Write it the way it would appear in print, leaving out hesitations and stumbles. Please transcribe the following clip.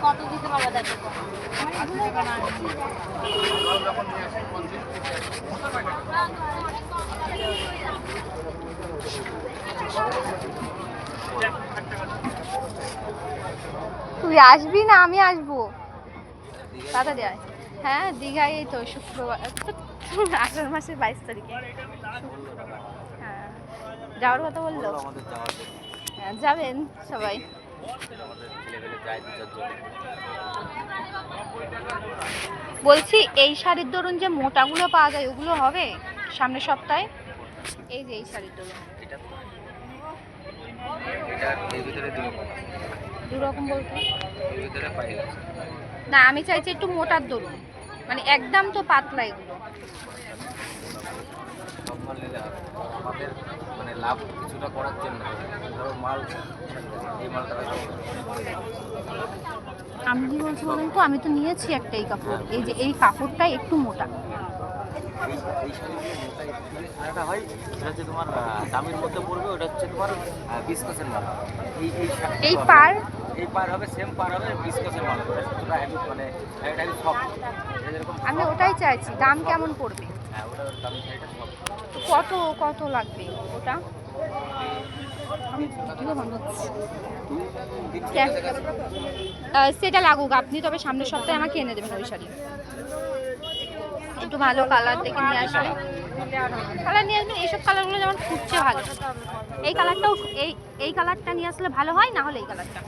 কত দিতে পারবে দেখো তুই আসবি না আমি আসবো তাড়াতাড়ি আয়। হ্যাঁ দীঘায় এই তো শুক্রবার 18 মাসের 22 তারিখে। হ্যাঁ যাওয়ার কথা বললো। হ্যাঁ যাবেন সবাই। বলছি এই শাড়ির ধরুন যে মোটাগুলো পাওয়া যায় ওগুলো হবে সামনের সপ্তাহে? এই যে এই শাড়ির ধরুন দুরকম বলতে না আমি চাইছি একটু মোটার ধরুন মানে একদম তো পাতলা এগুলো। মানে লাভ কিছুটা করার জন্য ধরো মাল এই মালটা আমি কি বলছি বলুন তো আমি তো নিয়েছি একটা এই কাপড় এই যে এই কাপড়টা একটু মোটা এটা হয় এটা হচ্ছে তোমার দামের মধ্যে পড়বে ওটা হচ্ছে তোমার 20% মাল এই পার এই পার হবে সেম পার হবে 20% মাল হবে সেটা হেভি মানে এটা সব এরকম আমি ওটাই চাইছি দাম কেমন পড়বে? হ্যাঁ ওটার দাম এটা সব কত কত লাগবে ওটা? সেটা লাগুক আপনি তবে সামনের সপ্তাহে আমাকে এনে দেবেন ওই শাড়ি একটু ভালো কালার দেখে নিয়ে আসবেন। কালার নিয়ে আসবেন এইসব কালারগুলো যেমন ফুটছে ভালো এই কালারটাও এই কালারটা নিয়ে আসলে ভালো হয় না হলে এই কালারটা